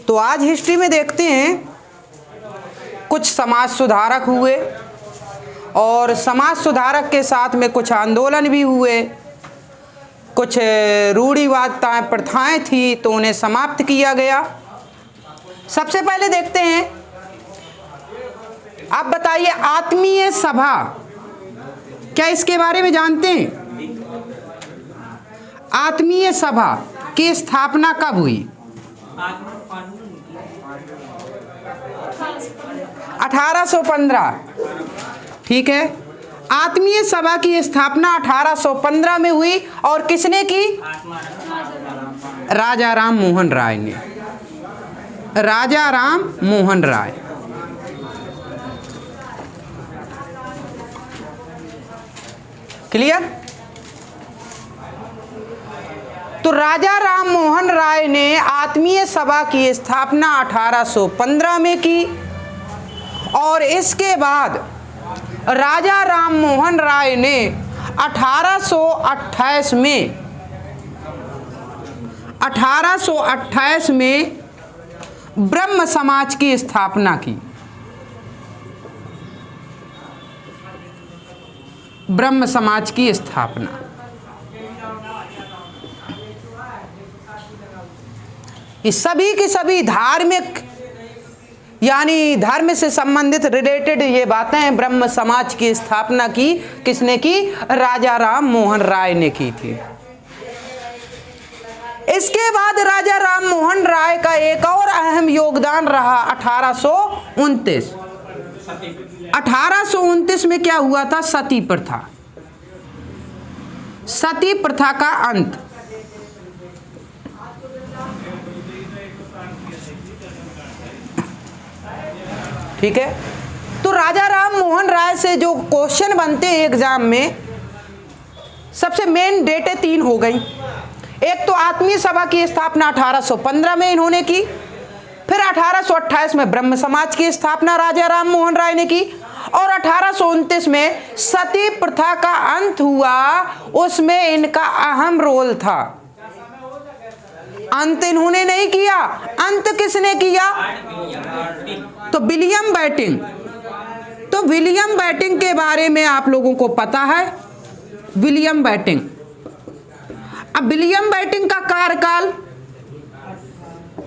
तो आज हिस्ट्री में देखते हैं कुछ समाज सुधारक हुए और समाज सुधारक के साथ में कुछ आंदोलन भी हुए, कुछ रूढ़िवादिताएं प्रथाएं थी तो उन्हें समाप्त किया गया। सबसे पहले देखते हैं, आप बताइए आत्मीय सभा, क्या इसके बारे में जानते हैं? आत्मीय सभा की स्थापना कब हुई? 1815। ठीक है, आत्मीय सभा की स्थापना 1815 में हुई और किसने की? राजा राम मोहन राय ने। राजा राम मोहन राय। क्लियर? तो राजा राम मोहन राय ने आत्मीय सभा की स्थापना 1815 में की और इसके बाद राजा राम मोहन राय ने 1828 में ब्रह्म समाज की स्थापना की। ब्रह्म समाज की स्थापना। ये सभी की सभी धार्मिक यानी धर्म से संबंधित रिलेटेड ये बातें हैं। ब्रह्म समाज की स्थापना की किसने की? राजा राम मोहन राय ने की थी। इसके बाद राजा राम मोहन राय का एक और अहम योगदान रहा 1829। 1829 में क्या हुआ था? सती प्रथा। सती प्रथा का अंत। ठीक है, तो राजा राम मोहन राय से जो क्वेश्चन बनते हैं एग्जाम में, सबसे मेन डेटें 3 हो गई। एक तो आत्मीय सभा की स्थापना 1815 में इन्होंने की, फिर 1828 में ब्रह्म समाज की स्थापना राजा राम मोहन राय ने की और 1829 में सती प्रथा का अंत हुआ, उसमें इनका अहम रोल था। अंत इन्होंने नहीं किया, अंत किसने किया? तो विलियम बेंटिंक। तो विलियम बेंटिंक के बारे में आप लोगों को पता है। William Bentinck. अब विलियम बेंटिंक का कार्यकाल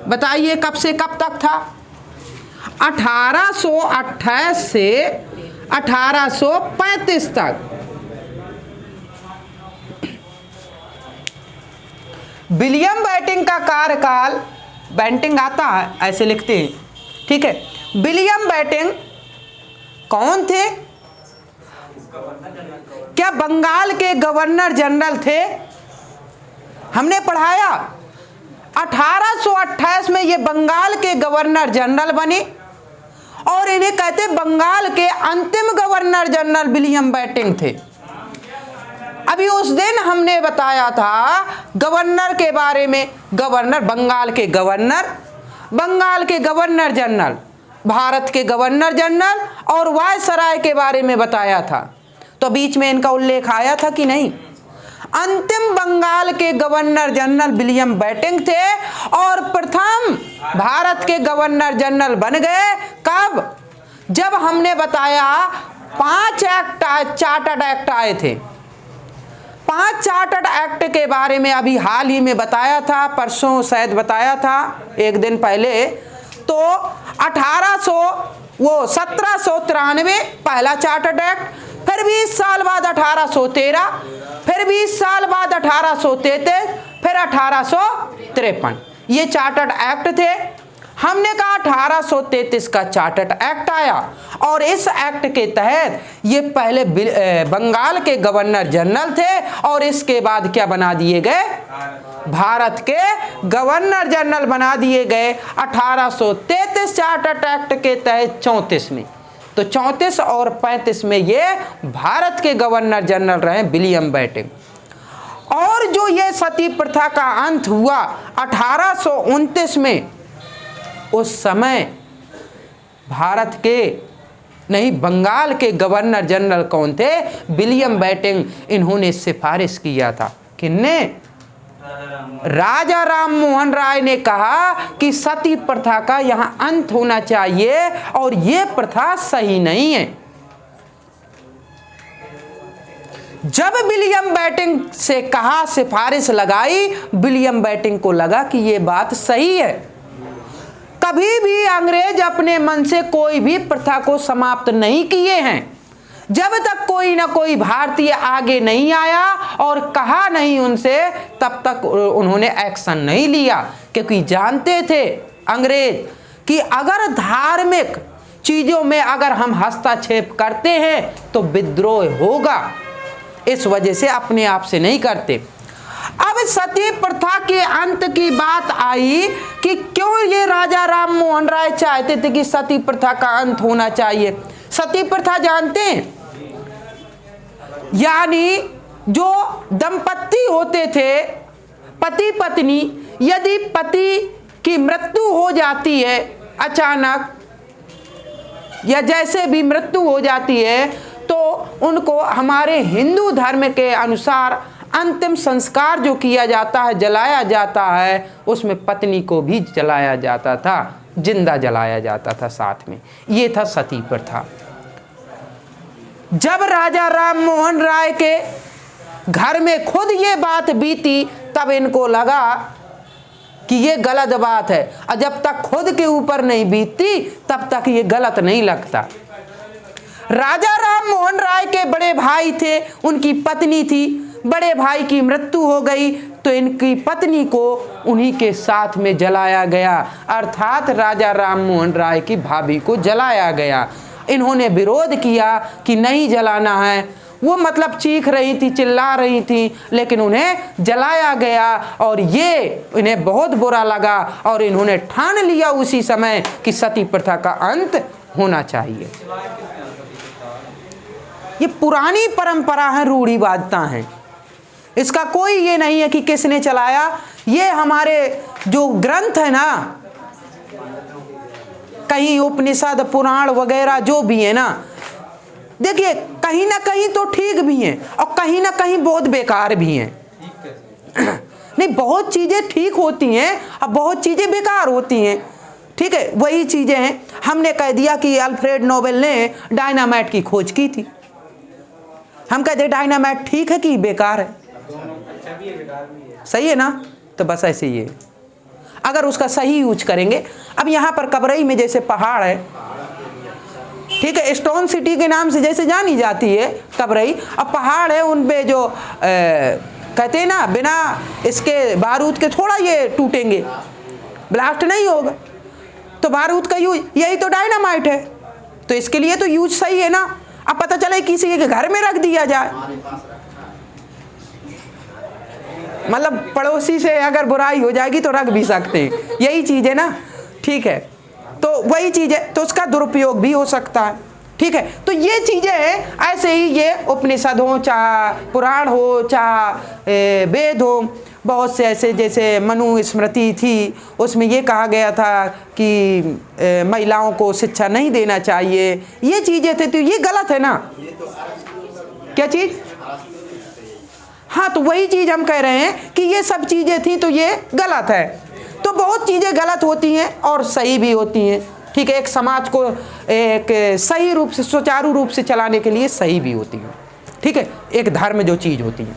बताइए कब से कब तक था? 1828 से 1835 तक। विलियम बेंटिंक का कार्यकाल, बेंटिंक आता है ऐसे लिखते हैं, ठीक है। विलियम बेंटिंक कौन थे? क्या बंगाल के गवर्नर जनरल थे? हमने पढ़ाया 1828 में ये बंगाल के गवर्नर जनरल बने और इन्हें कहते बंगाल के अंतिम गवर्नर जनरल विलियम बेंटिंक थे। अभी उस दिन हमने बताया था गवर्नर के बारे में, गवर्नर बंगाल के गवर्नर जनरल, भारत के गवर्नर जनरल और वायसराय के बारे में बताया था। तो बीच में इनका उल्लेख आया था कि नहीं? अंतिम बंगाल के गवर्नर जनरल विलियम बेंटिंक थे और प्रथम भारत के गवर्नर जनरल बन गए कब? जब हमने बताया 5 एक्ट, चार्टर्ड एक्ट आए थे। 5 चार्टर्ड एक्ट के बारे में अभी हाल ही में बताया था, परसों शायद बताया था, एक दिन पहले। तो 1793 पहला चार्टर्ड एक्ट, फिर 20 साल बाद 1813, फिर 20 साल बाद 1833, फिर 1853। ये चार्टर्ड एक्ट थे। हमने कहा 1833 का चार्टर्ड एक्ट आया और इस एक्ट के तहत ये पहले बंगाल के गवर्नर जनरल थे और इसके बाद क्या बना दिए गए? भारत के गवर्नर जनरल बना दिए गए 1833 चार्टर्ड एक्ट के तहत 34 में। तो 34 और 35 में ये भारत के गवर्नर जनरल रहे विलियम बेंटिंक। और जो ये सती प्रथा का अंत हुआ 1829 में, उस समय भारत के नहीं बंगाल के गवर्नर जनरल कौन थे? William Bentinck. इन्होंने सिफारिश किया था, किसने? राजा राम मोहन राय ने कहा कि सती प्रथा का यहां अंत होना चाहिए और यह प्रथा सही नहीं है। जब विलियम बेंटिंक से कहा, सिफारिश लगाई, विलियम बेंटिंक को लगा कि यह बात सही है। कभी भी अंग्रेज अपने मन से कोई भी प्रथा को समाप्त नहीं किए हैं। जब तक कोई ना कोई भारतीय आगे नहीं आया और कहा नहीं उनसे, तब तक उन्होंने एक्शन नहीं लिया, क्योंकि जानते थे अंग्रेज कि अगर धार्मिक चीजों में अगर हम हस्तक्षेप करते हैं तो विद्रोह होगा। इस वजह से अपने आप से नहीं करते। अब सती प्रथा के अंत की बात आई कि क्यों ये राजा राम मोहन राय चाहते थे कि सती प्रथा का अंत होना चाहिए। सती प्रथा जानते हैं, यानी जो दंपत्ति होते थे, पति पत्नी, यदि पति की मृत्यु हो जाती है अचानक या जैसे भी मृत्यु हो जाती है, तो उनको हमारे हिंदू धर्म के अनुसार अंतिम संस्कार जो किया जाता है, जलाया जाता है, उसमें पत्नी को भी जलाया जाता था, जिंदा जलाया जाता था साथ में। ये था सती प्रथा। जब राजा राम मोहन राय के घर में खुद ये बात बीती, तब इनको लगा कि ये गलत बात है, और जब तक खुद के ऊपर नहीं बीतती तब तक ये गलत नहीं लगता। राजा राम मोहन राय के बड़े भाई थे, उनकी पत्नी थी, बड़े भाई की मृत्यु हो गई तो इनकी पत्नी को उन्हीं के साथ में जलाया गया, अर्थात राजा राम मोहन राय की भाभी को जलाया गया। इन्होंने विरोध किया कि नहीं जलाना है, वो मतलब चीख रही थी, चिल्ला रही थी, लेकिन उन्हें जलाया गया और ये इन्हें बहुत बुरा लगा और इन्होंने ठान लिया उसी समय कि सती प्रथा का अंत होना चाहिए। ये पुरानी परंपरा है, रूढ़िवादिता है, इसका कोई ये नहीं है कि किसने चलाया। ये हमारे जो ग्रंथ है ना, कहीं उपनिषद पुराण वगैरह जो भी है ना, देखिए कहीं ना कहीं तो ठीक भी हैं और कहीं ना कहीं बहुत बेकार भी हैं। नहीं, बहुत चीजें ठीक होती हैं और बहुत चीजें बेकार होती हैं। ठीक है, वही चीजें हैं। हमने कह दिया कि अल्फ्रेड नोबेल ने डायनामाइट की खोज की थी, हम कहते डायनामाइट ठीक है कि बेकार है, सही है ना, तो बस ऐसे ही है। अगर उसका सही यूज करेंगे, अब यहाँ पर कबरई में जैसे पहाड़ है, ठीक है, स्टोन सिटी के नाम से जैसे जानी जाती है कबरई, अब पहाड़ है, उन पे जो कहते हैं ना, बिना इसके बारूद के थोड़ा ये टूटेंगे, ब्लास्ट नहीं होगा, तो बारूद का यूज, यही तो डायनामाइट है, तो इसके लिए तो यूज सही है ना। अब पता चले किसी के घर में रख दिया जाए, मतलब पड़ोसी से अगर बुराई हो जाएगी तो रख भी सकते हैं, यही चीज है ना। ठीक है, तो वही चीज है, तो उसका दुरुपयोग भी हो सकता है। ठीक है, तो ये चीजें ऐसे ही, ये उपनिषद हो, चाहे पुराण हो, चाहे वेद हो, बहुत से ऐसे, जैसे मनु स्मृति थी, उसमें ये कहा गया था कि महिलाओं को शिक्षा नहीं देना चाहिए, ये चीजें थे, तो ये गलत है ना। क्या चीज? हाँ, तो वही चीज हम कह रहे हैं कि ये सब चीजें थी तो ये गलत है। तो बहुत चीजें गलत होती हैं और सही भी होती हैं। ठीक है, एक समाज को एक सही रूप से, सुचारू रूप से चलाने के लिए सही भी होती है। ठीक है, एक धर्म जो चीज होती है।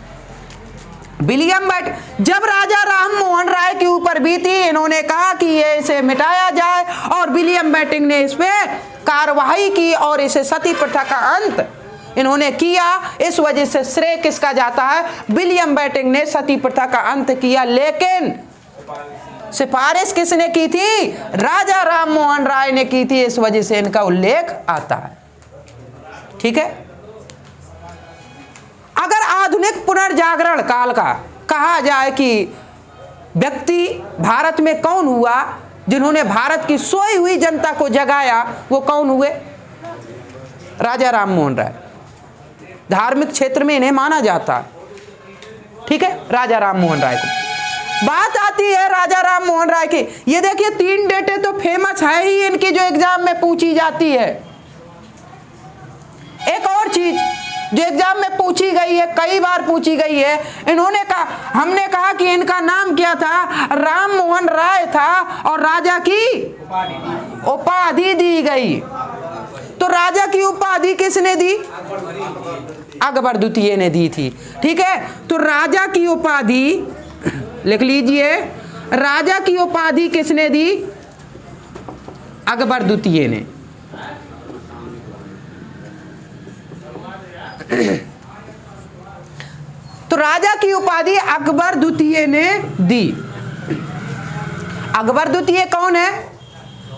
विलियम बेंटिंक, जब राजा राम मोहन राय के ऊपर बीती, इन्होंने कहा कि ये इसे मिटाया जाए और विलियम बेंटिंक ने इस पे कार्रवाई की और इसे सती प्रथा का अंत इन्होंने किया। इस वजह से श्रेय किसका जाता है? विलियम बेंटिंक ने सती प्रथा का अंत किया, लेकिन सिफारिश किसने की थी? राजा राम मोहन राय ने की थी, इस वजह से इनका उल्लेख आता है। ठीक है, अगर आधुनिक पुनर्जागरण काल का कहा जाए कि व्यक्ति भारत में कौन हुआ जिन्होंने भारत की सोई हुई जनता को जगाया, वो कौन हुए? राजा राम मोहन राय। धार्मिक क्षेत्र में इन्हें माना जाता है। ठीक है, राजा राम मोहन राय को। बात आती है राजा राम मोहन राय की, ये देखिए 3 डेटें तो फेमस है ही इनकी, जो एग्जाम में पूछी जाती है। एक और चीज, जो एग्जाम में पूछी गई है, कई बार पूछी गई है। इन्होंने कहा, हमने कहा कि इनका नाम क्या था, राम मोहन राय था और राजा की उपाधि दी गई। तो राजा की उपाधि किसने दी? अकबर द्वितीय ने दी थी। ठीक है, तो राजा की उपाधि लिख लीजिए, राजा की उपाधि किसने दी? अकबर द्वितीय ने। तो राजा की उपाधि अकबर द्वितीय ने दी। अकबर द्वितीय कौन है?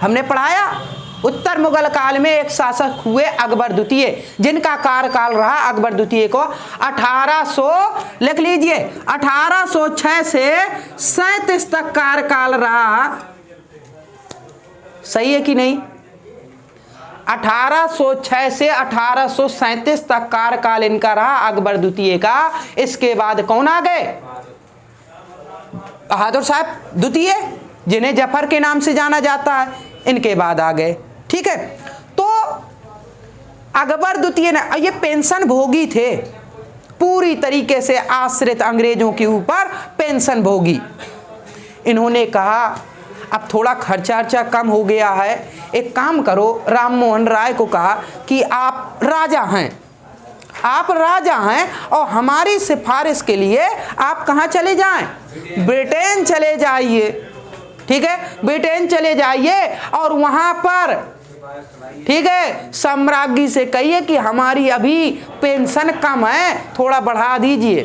हमने पढ़ाया, उत्तर मुगल काल में एक शासक हुए अकबर द्वितीय, जिनका कार्यकाल रहा अकबर द्वितीय को 1800 लिख लीजिए 1806 से 37 तक कार्यकाल रहा। सही है कि नहीं? 1806 से 1837 तक कार्यकाल इनका रहा अकबर द्वितीय का। इसके बाद कौन आ गए? बहादुर साहब द्वितीय, जिन्हें जफर के नाम से जाना जाता है, इनके बाद आ गए। ठीक है, तो अकबर द्वितीय ने, ये पेंशन भोगी थे, पूरी तरीके से आश्रित अंग्रेजों के ऊपर पेंशन भोगी। इन्होंने कहा अब थोड़ा खर्चा कम हो गया है, एक काम करो, राम मोहन राय को कहा कि आप राजा हैं, आप राजा हैं और हमारी सिफारिश के लिए आप कहाँ चले जाएं? ब्रिटेन चले जाइए। ठीक है, ब्रिटेन चले जाइए और वहां पर, ठीक है, सम्राज्ञी से कहिए कि हमारी अभी पेंशन कम है, थोड़ा बढ़ा दीजिए।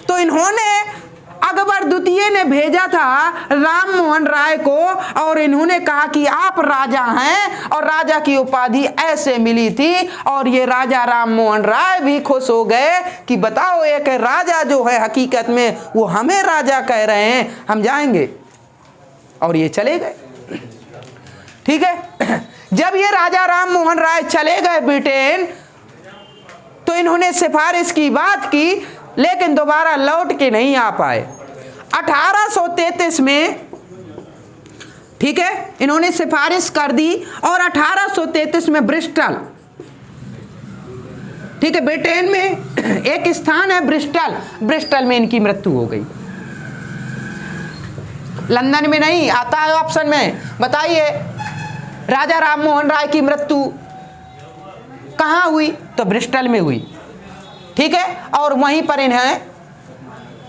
तो इन्होंने, अकबर द्वितीय ने भेजा था राम मोहन राय को और इन्होंने कहा कि आप राजा हैं और राजा की उपाधि ऐसे मिली थी। और ये राजा राम मोहन राय भी खुश हो गए कि बताओ, एक राजा जो है हकीकत में वो हमें राजा कह रहे हैं, हम जाएंगे। और ये चले गए। ठीक है, जब ये राजा राम मोहन राय चले गए ब्रिटेन, तो इन्होंने सिफारिश की बात की, लेकिन दोबारा लौट के नहीं आ पाए। 1833 में, ठीक है, इन्होंने सिफारिश कर दी और 1833 में ब्रिस्टल, ठीक है, ब्रिटेन में एक स्थान है ब्रिस्टल, ब्रिस्टल में इनकी मृत्यु हो गई। लंदन में नहीं आता है ऑप्शन में, बताइए राजा राम मोहन राय की मृत्यु कहाँ हुई? तो ब्रिस्टल में हुई। ठीक है, और वहीं पर इन्हें,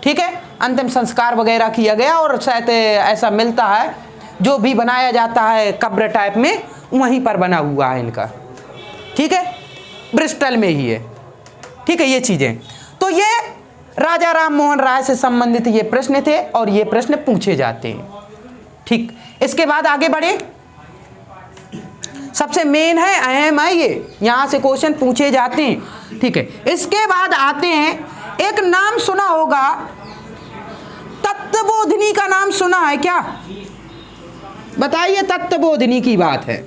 ठीक है, अंतिम संस्कार वगैरह किया गया और शायद ऐसा मिलता है, जो भी बनाया जाता है कब्र टाइप में, वहीं पर बना हुआ है इनका। ठीक है, ब्रिस्टल में ही है। ठीक है, ये चीजें, तो ये राजा राम मोहन राय से संबंधित ये प्रश्न थे और ये प्रश्न पूछे जाते हैं। ठीक, इसके बाद आगे बढ़े, सबसे मेन है, अहम है, ये यहां से क्वेश्चन पूछे जाते हैं। ठीक है, इसके बाद आते हैं, एक नाम सुना होगा, तत्वबोधिनी का नाम सुना है क्या? बताइए, तत्वबोधिनी की बात है।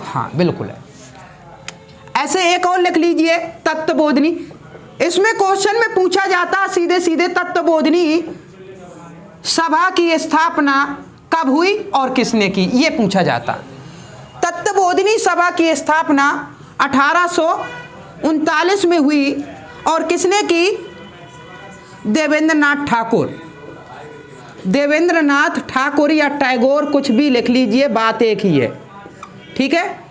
हाँ बिल्कुल है। ऐसे एक और लिख लीजिए, तत्वबोधिनी। इसमें क्वेश्चन में पूछा जाता सीधे सीधे, तत्वबोधिनी सभा की स्थापना कब हुई और किसने की, ये पूछा जाता। तत्वबोधिनी सभा की स्थापना 1839 में हुई और किसने की? देवेंद्रनाथ ठाकुर। देवेंद्रनाथ ठाकुर या टैगोर, कुछ भी लिख लीजिए, बात एक ही है। ठीक है,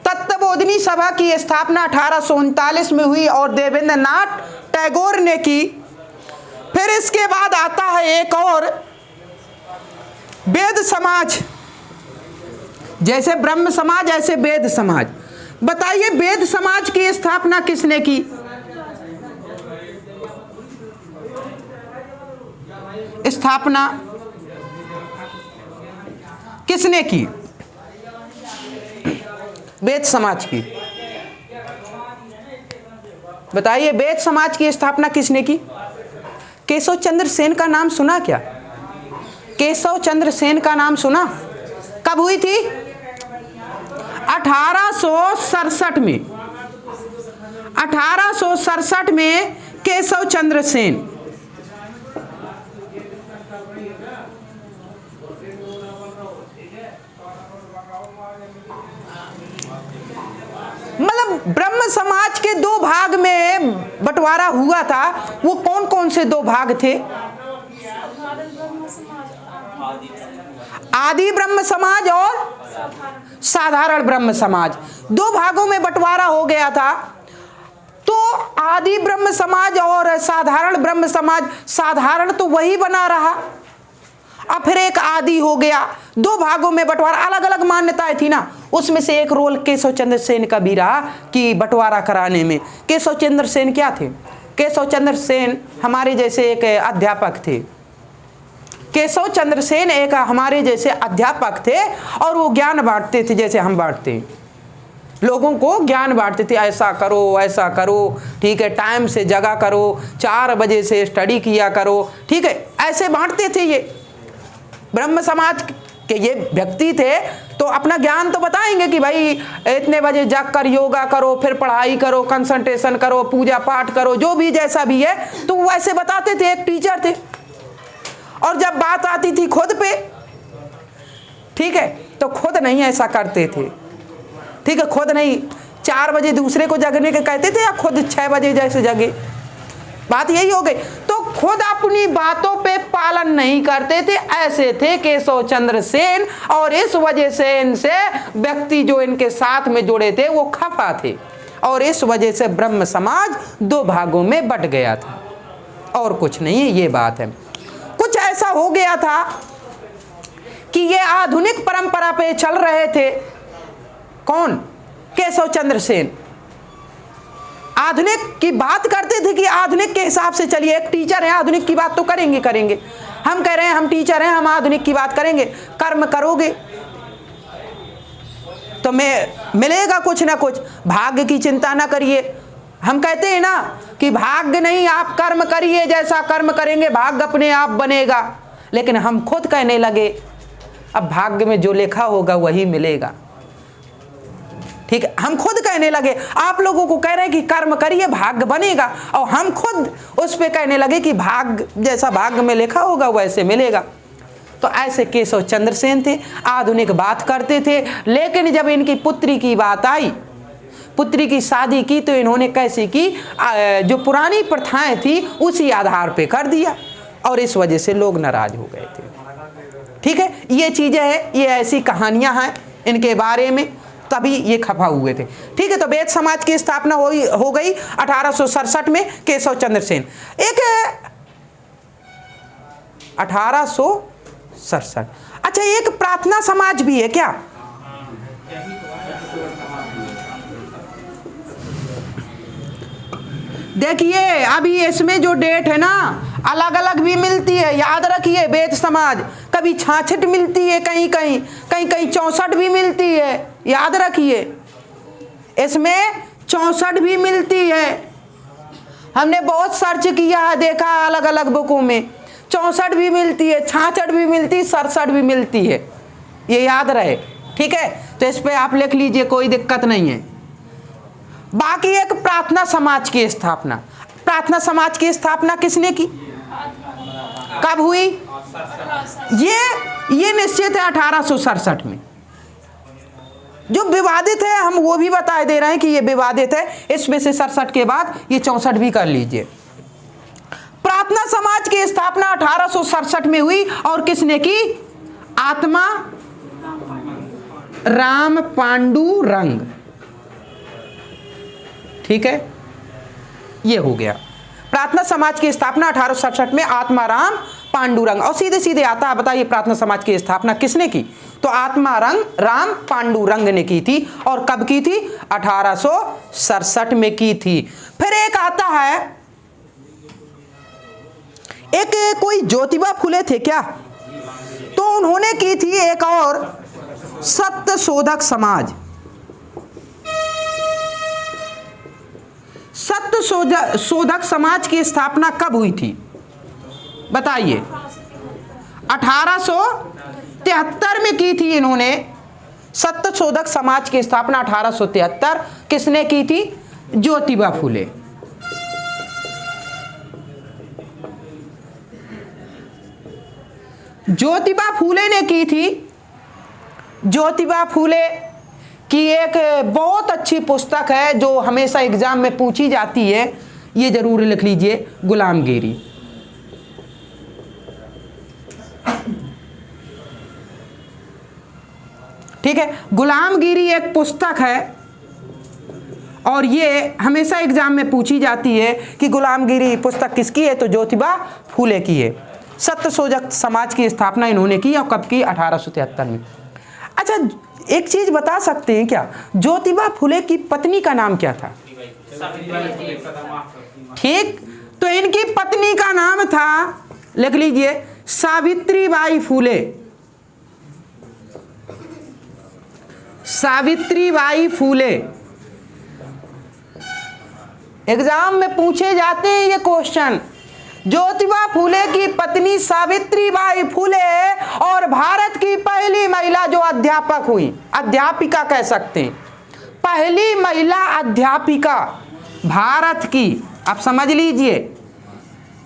तत्वबोधिनी सभा की स्थापना 1839 में हुई और देवेंद्रनाथ टैगोर ने की। फिर इसके बाद आता है एक और, वेद समाज, जैसे ब्रह्म समाज ऐसे वेद समाज। बताइए, वेद समाज की स्थापना किसने की? स्थापना किसने की वेद समाज की? बताइए, वेद समाज की स्थापना किसने की? केशव चंद्र सेन का नाम सुना क्या? केशव चंद्र सेन का नाम सुना? कब हुई थी? 1867 में। 1867 में केशव चंद्र सेन। ब्रह्म समाज के दो भाग में बंटवारा हुआ था, वो कौन कौन से दो भाग थे? आदि ब्रह्म समाज और साधारण ब्रह्म समाज, दो भागों में बंटवारा हो गया था। तो आदि ब्रह्म समाज और साधारण ब्रह्म समाज, साधारण तो वही बना रहा, अब फिर एक आदि हो गया, दो भागों में बंटवारा, अलग अलग मान्यताएं थी ना। उसमें से एक रोल केशव चंद्र सेन का भी रहा कि बंटवारा कराने में। केशव चंद्र सेन क्या थे? केशव चंद्र सेन हमारे जैसे एक अध्यापक थे। केशव चंद्र सेन एक हमारे जैसे अध्यापक थे और वो ज्ञान बांटते थे जैसे हम बांटते हैं, लोगों को ज्ञान बांटते थे, ऐसा करो ऐसा करो, ठीक है, टाइम से जगा करो, 4 बजे से स्टडी किया करो, ठीक है, ऐसे बांटते थे। ये ब्रह्म समाज के ये व्यक्ति थे, तो अपना ज्ञान तो बताएंगे कि भाई इतने बजे जग कर योगा करो, फिर पढ़ाई करो, कंसंट्रेशन करो, पूजा पाठ करो, जो भी जैसा भी है, तो वो ऐसे बताते थे, एक टीचर थे। और जब बात आती थी खुद पे, ठीक है, तो खुद नहीं ऐसा करते थे, ठीक है, खुद नहीं 4 बजे दूसरे को जगने के कहते थे या खुद 6 बजे जैसे जगे, बात यही हो गई। तो खुद अपनी बातों पे पालन नहीं करते थे, ऐसे थे केशव चंद्र सेन। और इस वजह से इनसे व्यक्ति जो इनके साथ में जुड़े थे वो खफा थे, और इस वजह से ब्रह्म समाज दो भागों में बट गया था, और कुछ नहीं है, ये बात है। कुछ ऐसा हो गया था कि ये आधुनिक परंपरा पे चल रहे थे। कौन? केशव चंद्र सेन आधुनिक की बात करते थे कि आधुनिक के हिसाब से चलिए, एक टीचर है, आधुनिक की बात तो करेंगे। हम कह रहे हैं हम टीचर हैं, हम आधुनिक की बात करेंगे, कर्म करोगे तो मिलेगा कुछ ना कुछ, भाग्य की चिंता ना करिए। हम कहते हैं ना कि भाग्य नहीं, आप कर्म करिए, जैसा कर्म करेंगे भाग्य अपने आप बनेगा। लेकिन हम खुद कहने लगे अब भाग्य में जो लिखा होगा वही मिलेगा, ठीक है, हम खुद कहने लगे। आप लोगों को कह रहे हैं कि कर्म करिए भाग्य बनेगा, और हम खुद उस पे कहने लगे कि भाग्य जैसा भाग्य में लिखा होगा वैसे मिलेगा। तो ऐसे केशव चंद्र सेन थे, आधुनिक बात करते थे। लेकिन जब इनकी पुत्री की बात आई, पुत्री की शादी की, तो इन्होंने कैसे की, जो पुरानी प्रथाएं थी उसी आधार पे कर दिया, और इस वजह से लोग नाराज हो गए थे, ठीक है। ये चीजें हैं, ये ऐसी कहानियां हैं इनके बारे में, तभी ये खफा हुए थे, ठीक है। तो वैद्य समाज की स्थापना हो गई 1867 में केशव चंद्र सेन। एक 1867, अच्छा, एक प्रार्थना समाज भी है क्या? देखिए अभी इसमें जो डेट है ना अलग अलग भी मिलती है, याद रखिए। वैद्य समाज कभी 66 मिलती है, कहीं 64 भी मिलती है, याद रखिए। इसमें 64 भी मिलती है, हमने बहुत सर्च किया है, देखा अलग अलग बुकों में। 64 भी मिलती है, 66 भी मिलती है, 67 भी मिलती है, ये याद रहे, ठीक है। तो इस पे आप लिख लीजिए, कोई दिक्कत नहीं है। बाकी एक प्रार्थना समाज की स्थापना, प्रार्थना समाज की स्थापना किसने की, कब हुई? ये निश्चित है 1867 में। जो विवादित है हम वो भी बता दे रहे हैं कि ये विवादित है, इसमें से 67 के बाद ये 64 भी कर लीजिए। प्रार्थना समाज की स्थापना 1867 में हुई, और किसने की? आत्मा राम पांडुरंग, ठीक है, ये हो गया। प्रार्थना समाज की स्थापना 1867 में आत्माराम पांडुरंग, और सीधे सीधे आता है, बताइए प्रार्थना समाज की स्थापना किसने की? तो आत्माराम पांडुरंग ने की थी। और कब की थी? 1867 में की थी। फिर एक आता है, एक कोई ज्योतिबा फुले थे क्या, तो उन्होंने की थी एक और सत्य शोधक समाज। सत्य शोधक समाज की स्थापना कब हुई थी बताइए? 1873 में की थी इन्होंने। सत्य शोधक समाज की स्थापना 1873 किसने की थी? ज्योतिबा फुले। ज्योतिबा फुले ने की थी। ज्योतिबा फुले कि एक बहुत अच्छी पुस्तक है जो हमेशा एग्जाम में पूछी जाती है, ये जरूर लिख लीजिए, गुलामगिरी। ठीक है, गुलामगिरी एक पुस्तक है और ये हमेशा एग्जाम में पूछी जाती है कि गुलामगिरी पुस्तक किसकी है, तो ज्योतिबा फूले की है। सत्यशोधक समाज की स्थापना इन्होंने की और कब की, 1873 में। अच्छा, एक चीज बता सकते हैं क्या, ज्योतिबा फूले की पत्नी का नाम क्या था? ठीक, तो इनकी पत्नी का नाम था, लिख लीजिए, सावित्रीबाई फूले। सावित्रीबाई फूले एग्जाम में पूछे जाते हैं ये क्वेश्चन। ज्योतिबा फूले की पत्नी सावित्रीबाई फूले और भारत की पहली महिला जो अध्यापक हुई, अध्यापिका कह सकते हैं, पहली महिला अध्यापिका भारत की। आप समझ लीजिए,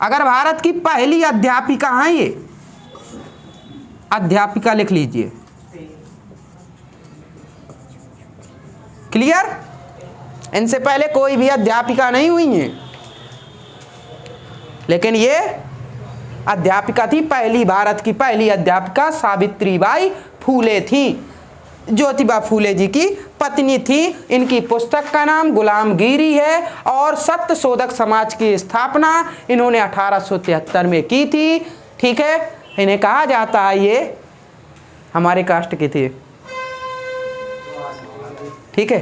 अगर भारत की पहली अध्यापिका हैं ये, अध्यापिका लिख लीजिए। क्लियर? इनसे पहले कोई भी अध्यापिका नहीं हुई है, लेकिन ये अध्यापिका थी, पहली भारत की पहली अध्यापिका सावित्रीबाई फूले थी, ज्योतिबा फूले जी की पत्नी थी। इनकी पुस्तक का नाम गुलामगिरी है और सत्यशोधक समाज की स्थापना इन्होंने 1873 में की थी। ठीक है, इन्हें कहा जाता है ये हमारे कास्ट के थे। ठीक है,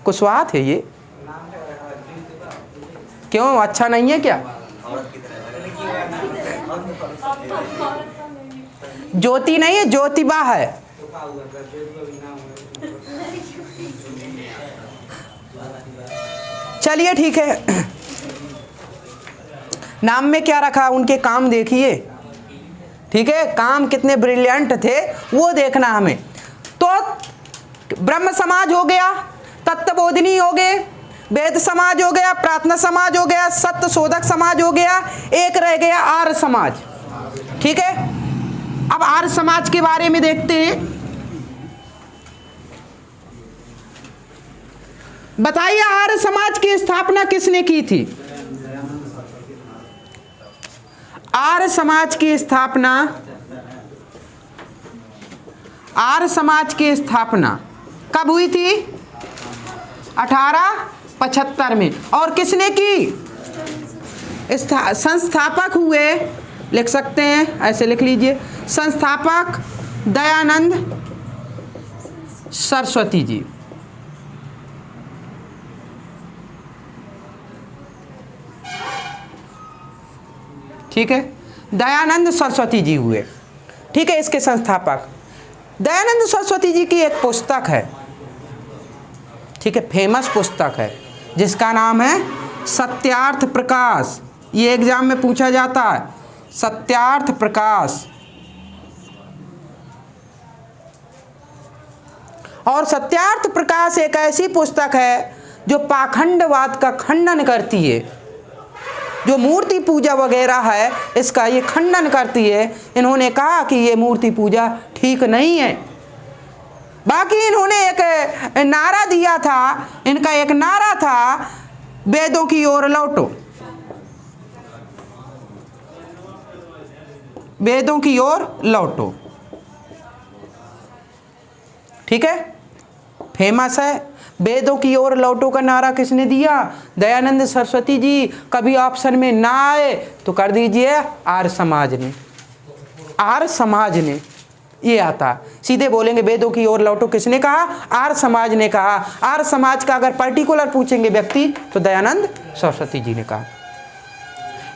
कुशवाहा थे ये। क्यों, अच्छा नहीं है क्या? ज्योति नहीं है, ज्योतिबा है। चलिए ठीक है, नाम में क्या रखा, उनके काम देखिए। ठीक है, काम कितने ब्रिलियंट थे वो देखना हमें। तो ब्रह्म समाज हो गया, तत्वबोधिनी हो गए, वेद समाज हो गया, प्रार्थना समाज हो गया, सत्यशोधक समाज हो गया, एक रह गया आर्य समाज। ठीक है, अब आर्य समाज के बारे में देखते हैं। बताइए आर्य समाज की स्थापना किसने की थी? आर्य समाज की स्थापना, आर्य समाज की स्थापना कब हुई थी? 1875 में। और किसने की? संस्थापक हुए, लिख सकते हैं, ऐसे लिख लीजिए, संस्थापक दयानंद सरस्वती जी। ठीक है, दयानंद सरस्वती जी हुए। ठीक है, इसके संस्थापक दयानंद सरस्वती जी की एक पुस्तक है, ठीक है, फेमस पुस्तक है, जिसका नाम है सत्यार्थ प्रकाश। ये एग्जाम में पूछा जाता है, सत्यार्थ प्रकाश। और सत्यार्थ प्रकाश एक ऐसी पुस्तक है जो पाखंडवाद का खंडन करती है, जो मूर्ति पूजा वगैरह है इसका ये खंडन करती है। इन्होंने कहा कि ये मूर्ति पूजा ठीक नहीं है। बाकी इन्होंने एक नारा दिया था, इनका एक नारा था, वेदों की ओर लौटो, वेदों की ओर लौटो। ठीक है, फेमस है। वेदों की ओर लौटो का नारा किसने दिया? दयानंद सरस्वती जी। कभी ऑप्शन में ना आए तो कर दीजिए आर्य समाज ने, आर्य समाज ने, ये आता। सीधे बोलेंगे वेदों की ओर लौटो किसने कहा? आर्य समाज ने कहा। आर्य समाज का अगर पर्टिकुलर पूछेंगे व्यक्ति तो दयानंद सरस्वती जी ने कहा।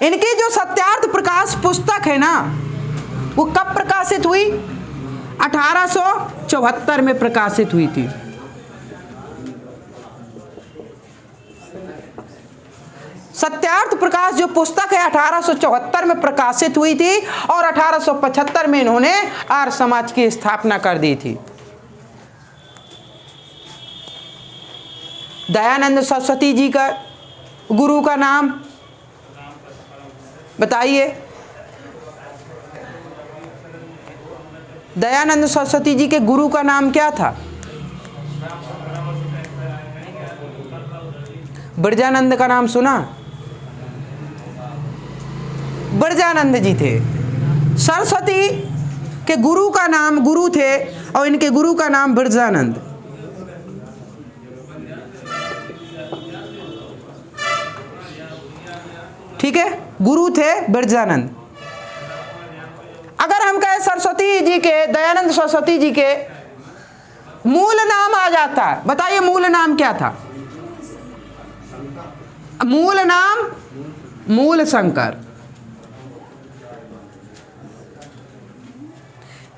इनकी जो सत्यार्थ प्रकाश पुस्तक है ना, वो कब प्रकाशित हुई? 1874 में प्रकाशित हुई थी। सत्यार्थ प्रकाश जो पुस्तक है 1874 में प्रकाशित हुई थी और 1875 में इन्होंने आर्य समाज की स्थापना कर दी थी। दयानंद सरस्वती जी का गुरु का नाम बताइए। दयानंद सरस्वती जी के गुरु का नाम क्या था? ब्रजानंद का नाम सुना? ब्रजानंद जी थे। सरस्वती के गुरु का नाम गुरु थे और इनके गुरु का नाम ब्रजानंद। ठीक है, गुरु थे ब्रजानंद। अगर हम कहें सरस्वती जी के, दयानंद सरस्वती जी के मूल नाम आ जाता है, बताइए मूल नाम क्या था? मूल नाम मूल शंकर।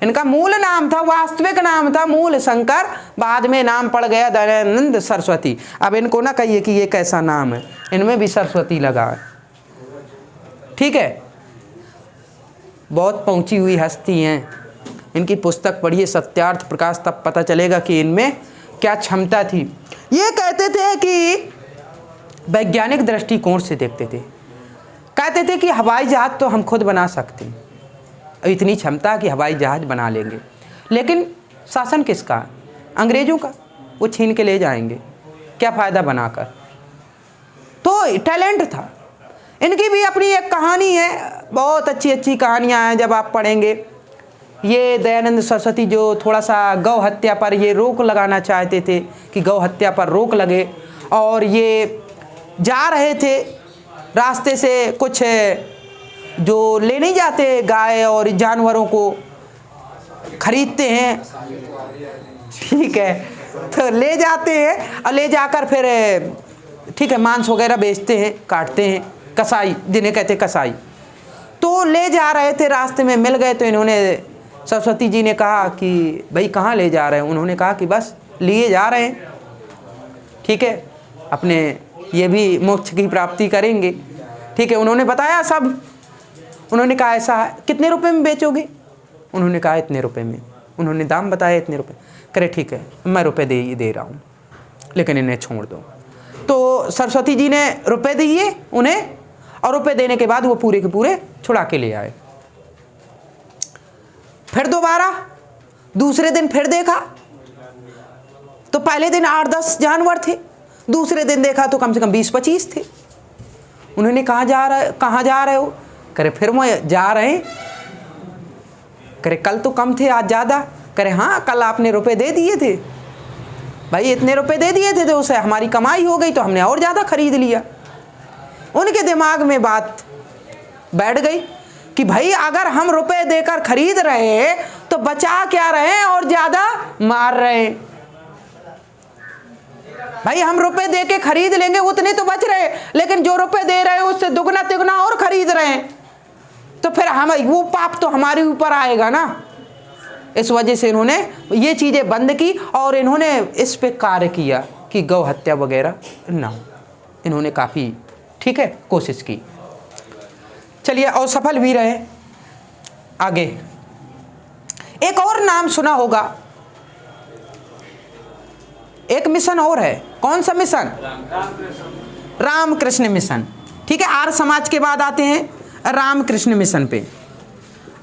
इनका मूल नाम था, वास्तविक नाम था मूल शंकर, बाद में नाम पड़ गया दयानंद सरस्वती। अब इनको ना कहिए कि ये कैसा नाम है, इनमें भी सरस्वती लगा है। ठीक है, बहुत पहुंची हुई हस्ती हैं, इनकी पुस्तक पढ़िए सत्यार्थ प्रकाश, तब पता चलेगा कि इनमें क्या क्षमता थी। ये कहते थे कि वैज्ञानिक दृष्टिकोण से देखते थे, कहते थे कि हवाई जहाज तो हम खुद बना सकते हैं, इतनी क्षमता कि हवाई जहाज बना लेंगे, लेकिन शासन किसका? अंग्रेजों का। वो छीन के ले जाएंगे, क्या फ़ायदा बनाकर। तो टैलेंट था। इनकी भी अपनी एक कहानी है, बहुत अच्छी अच्छी कहानियाँ हैं, जब आप पढ़ेंगे। ये दयानंद सरस्वती जो थोड़ा सा गौ हत्या पर ये रोक लगाना चाहते थे कि गौ हत्या पर रोक लगे, और ये जा रहे थे रास्ते से, कुछ जो ले नहीं जाते गाय और जानवरों को खरीदते हैं, ठीक है, तो ले जाते हैं और ले जाकर फिर ठीक है मांस वगैरह बेचते हैं, काटते हैं, कसाई जिन्हें कहते कसाई। तो ले जा रहे थे, रास्ते में मिल गए, तो इन्होंने सरस्वती जी ने कहा कि भाई कहाँ ले जा रहे हैं? उन्होंने कहा कि बस लिए जा रहे हैं, ठीक है, अपने ये भी मोक्ष की प्राप्ति करेंगे। ठीक है, उन्होंने बताया सब। उन्होंने कहा ऐसा है, कितने रुपए में बेचोगे? उन्होंने कहा इतने रुपए में। उन्होंने दाम बताया इतने रुपए। करे ठीक है, मैं रुपए दे रहा हूँ, लेकिन इन्हें छोड़ दो। तो सरस्वती जी ने रुपए दिए उन्हें, और रुपए देने के बाद वो पूरे के पूरे छुड़ा के ले आए। फिर दोबारा दूसरे दिन फिर देखा तो पहले दिन 8-10 जानवर थे, दूसरे दिन देखा तो कम से कम 20-25 थे। उन्होंने कहाँ जा रहे हो? करे फिर वो जा रहे हैं। करे कल तो कम थे, आज ज़्यादा। करे हाँ, कल आपने रुपए दे दिए थे भाई, इतने रुपए दे दिए थे, तो उससे हमारी कमाई हो गई, तो हमने और ज़्यादा खरीद लिया। उनके दिमाग में बात बैठ गई कि भाई अगर हम रुपए देकर खरीद रहे हैं तो बचा क्या रहे हैं और ज़्यादा मार रहे हैं। भाई हम रुपए दे के खरीद लेंगे उतने तो बच रहे, लेकिन जो रुपए दे रहे हैं उससे दुगना तिगुना और खरीद रहे हैं, तो फिर हम वो पाप तो हमारे ऊपर आएगा ना। इस वजह से इन्होंने ये चीज़ें बंद की और इन्होंने इस पे कार्य किया कि गौ हत्या वगैरह ना हो। इन्होंने काफ़ी ठीक है कोशिश की। चलिए, और सफल भी रहे। आगे एक और नाम सुना होगा, एक मिशन और है। कौन सा मिशन? रामकृष्ण मिशन। ठीक है, आर्य समाज के बाद आते हैं रामकृष्ण मिशन पे।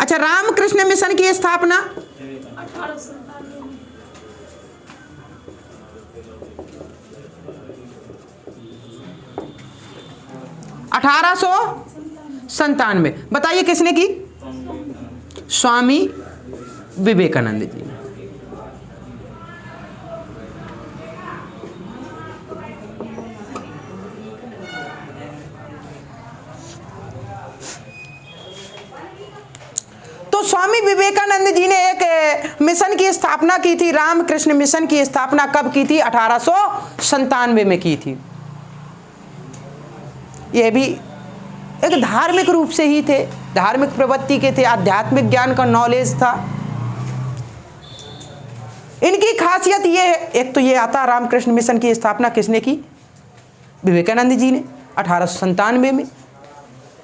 अच्छा, रामकृष्ण मिशन की स्थापना 1897। बताइए किसने की? स्वामी विवेकानंद जी ने। तो स्वामी विवेकानंद जी ने एक मिशन की स्थापना की थी। रामकृष्ण मिशन की स्थापना कब की थी? 1897 में की थी। यह भी एक धार्मिक रूप से ही थे, धार्मिक प्रवृत्ति के थे, आध्यात्मिक ज्ञान का नॉलेज था। इनकी खासियत ये है, एक तो ये आता रामकृष्ण मिशन की स्थापना किसने की? विवेकानंद जी ने 1897 में।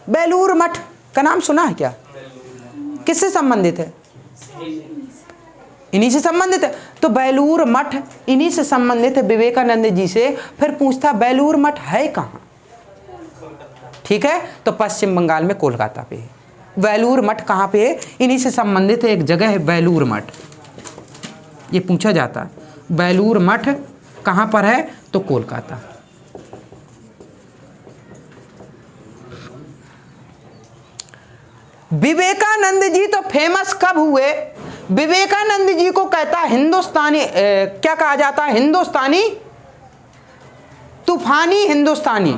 बेलूर मठ का नाम सुना है क्या? किससे संबंधित है? इन्हीं से संबंधित है। तो बेलूर मठ इन्हीं से संबंधित है, विवेकानंद जी से। फिर पूछता बेलूर मठ है कहाँ? ठीक है, तो पश्चिम बंगाल में कोलकाता पे है। बेलूर मठ कहाँ पे है? इन्हीं से संबंधित एक जगह है बेलूर मठ। ये पूछा जाता है बेलूर मठ कहाँ पर है? तो कोलकाता। विवेकानंद जी तो फेमस कब हुए? विवेकानंद जी को कहता हिंदुस्तानी क्या कहा जाता है? हिंदुस्तानी तूफानी हिंदुस्तानी।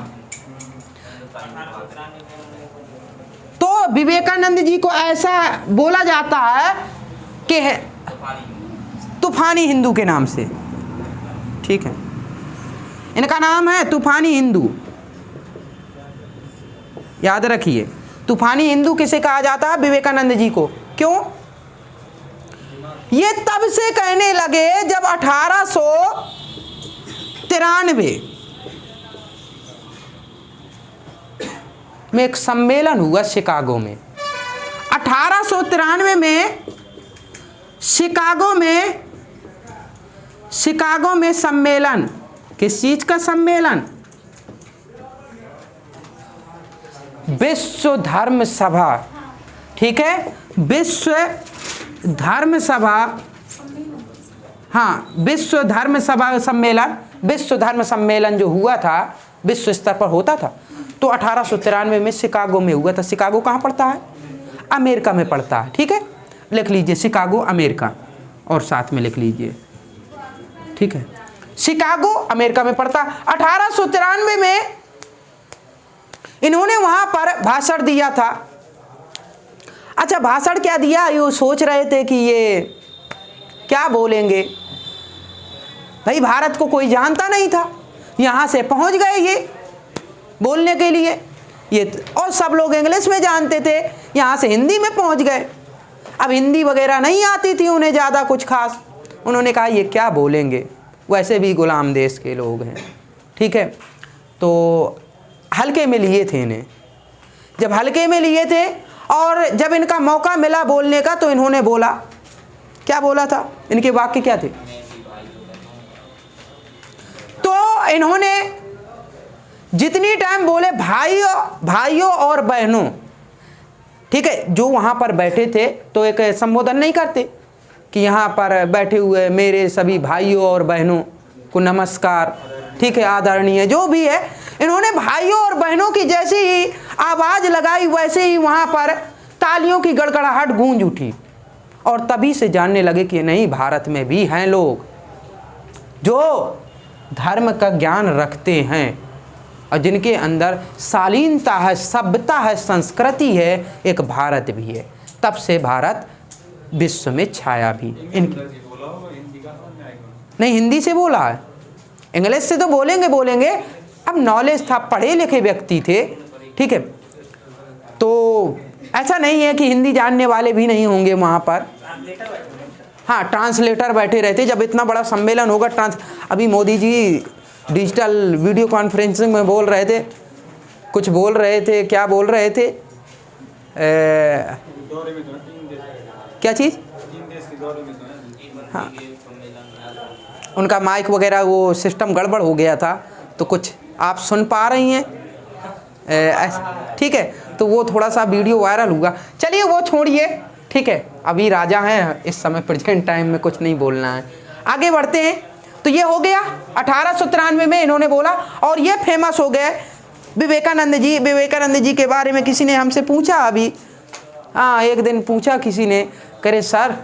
तो विवेकानंद जी को ऐसा बोला जाता है कि तूफानी हिंदू के नाम से, ठीक है, इनका नाम है तूफानी हिंदू, याद रखिए। तूफानी हिंदू किसे कहा जाता है? विवेकानंद जी को। क्यों? ये तब से कहने लगे जब 1893 में एक सम्मेलन हुआ शिकागो में। 1893 में शिकागो में सम्मेलन, किस चीज का सम्मेलन? विश्व धर्म सभा, ठीक है, विश्व धर्म सभा, हाँ, विश्व धर्म सभा सम्मेलन, विश्व धर्म सम्मेलन जो हुआ था विश्व स्तर पर होता था, तो 1893 में शिकागो में हुआ था। शिकागो कहाँ पड़ता है? अमेरिका में पड़ता है, ठीक है, लिख लीजिए शिकागो अमेरिका, और साथ में लिख लीजिए, ठीक है, शिकागो अमेरिका में पड़ता। 1893 में इन्होंने वहां पर भाषण दिया था। अच्छा, भाषण क्या दिया? ये सोच रहे थे कि ये क्या बोलेंगे, भाई भारत को कोई जानता नहीं था, यहां से पहुंच गए ये बोलने के लिए, ये और सब लोग इंग्लिश में जानते थे, यहां से हिंदी में पहुंच गए। अब हिंदी वगैरह नहीं आती थी उन्हें ज़्यादा कुछ खास, उन्होंने कहा ये क्या बोलेंगे, वैसे भी गुलाम देश के लोग हैं, ठीक है, तो हल्के में लिए थे इन्हें। जब हल्के में लिए थे और जब इनका मौका मिला बोलने का, तो इन्होंने बोला, क्या बोला था? इनके वाक्य क्या थे? तो इन्होंने जितनी टाइम बोले भाइयों और बहनों, ठीक है, जो वहां पर बैठे थे तो एक संबोधन नहीं करते कि यहाँ पर बैठे हुए मेरे सभी भाइयों और बहनों को नमस्कार, ठीक है, आदरणीय जो भी है, इन्होंने भाइयों और बहनों की जैसी ही आवाज लगाई वैसे ही वहां पर तालियों की गड़गड़ाहट गूंज उठी, और तभी से जानने लगे कि नहीं, भारत में भी हैं लोग जो धर्म का ज्ञान रखते हैं और जिनके अंदर शालीनता है, सभ्यता है, संस्कृति है, एक भारत भी है। तब से भारत विश्व में छाया भी। नहीं, हिंदी से बोला है, इंग्लिश से तो बोलेंगे, अब नॉलेज था, पढ़े लिखे व्यक्ति थे, ठीक है, तो ऐसा नहीं है कि हिंदी जानने वाले भी नहीं होंगे वहाँ पर, हाँ, ट्रांसलेटर बैठे रहते। जब इतना बड़ा सम्मेलन होगा, अभी Modi ji digital video conferencing में बोल रहे थे, कुछ बोल रहे थे, क्या बोल रहे थे, क्या चीज़, हाँ, उनका माइक वगैरह वो सिस्टम गड़बड़ हो गया था, तो कुछ आप सुन पा रही हैं, ठीक है, तो वो थोड़ा सा वीडियो वायरल हुआ। चलिए वो छोड़िए, ठीक है, अभी राजा हैं, इस समय प्रेजेंट टाइम में कुछ नहीं बोलना है, आगे बढ़ते हैं। तो ये हो गया 1893 में इन्होंने बोला, और ये फेमस हो गए विवेकानंद जी। विवेकानंद जी के बारे में किसी ने हमसे पूछा अभी, हाँ, एक दिन पूछा किसी ने, करे सर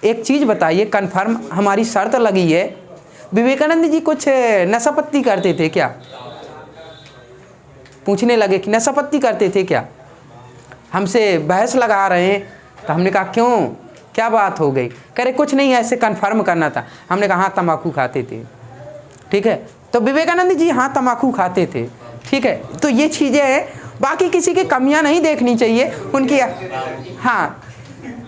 एक चीज़ बताइए, कन्फर्म हमारी शर्त लगी है, विवेकानंद जी कुछ नशापत्ती करते थे क्या? पूछने लगे कि नशापत्ती करते थे क्या, हमसे बहस लगा रहे हैं। तो हमने कहा क्यों, क्या बात हो गई? कह रहे कुछ नहीं, ऐसे कन्फर्म करना था। हमने कहा हाँ, तम्बाकू खाते थे, ठीक है, तो विवेकानंद जी हाँ तम्बाकू खाते थे, ठीक है, तो ये चीज़ें हैं, बाकी किसी की कमियां नहीं देखनी चाहिए, उनकी, हाँ,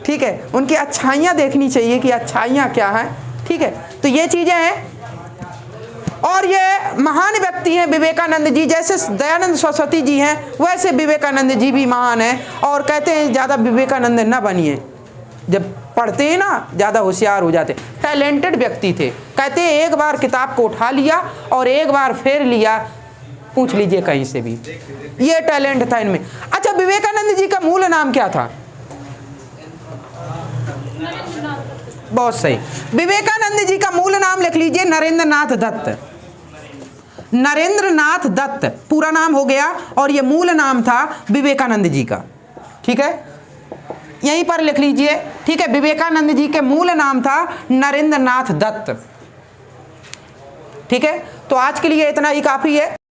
ठीक है, उनकी अच्छाइयाँ देखनी चाहिए कि अच्छाइयाँ क्या हैं, ठीक है, तो ये चीज़ें हैं। और ये महान व्यक्ति हैं विवेकानंद जी, जैसे दयानंद सरस्वती जी हैं वैसे विवेकानंद जी भी महान हैं। और कहते हैं ज़्यादा विवेकानंद ना बनिए, जब पढ़ते हैं ना ज़्यादा होशियार हो जाते। टैलेंटेड व्यक्ति थे, कहते हैं एक बार किताब को उठा लिया और एक बार फेर लिया, पूछ लीजिए कहीं से भी, ये टैलेंट था इनमें। अच्छा, विवेकानंद जी का मूल नाम क्या था? बहुत सही, विवेकानंद जी का मूल नाम लिख लीजिए, नरेंद्र नाथ दत्त। नरेंद्र नाथ दत्त पूरा नाम हो गया, और ये मूल नाम था विवेकानंद जी का, ठीक है। यहीं पर लिख लीजिए, ठीक है। विवेकानंद जी के मूल नाम था नरेंद्र नाथ दत्त, ठीक है। तो आज के लिए इतना ही काफ़ी है।